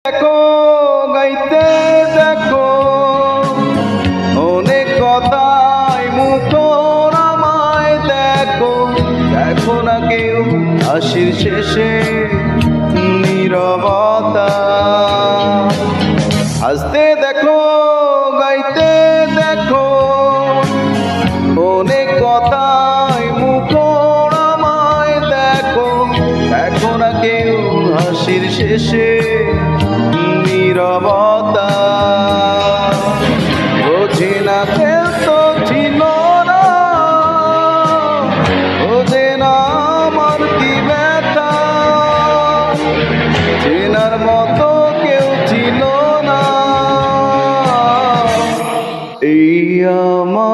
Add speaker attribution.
Speaker 1: দেখো গাইতে দেখো অনেক কথাই মুখর আমায় দেখো দেখো না কেউ হাসির শেষে নীরবতা হাসতে দেখো গাইতে দেখো অনেক কথাই মুখর আমায় দেখো দেখো না কেউ হাসির শেষে নীরবতা বোঝে না কেউ তো ছিল না বোঝে না আমার কি ব্যথা চেনার মতো কেউ ছিল না এই আমার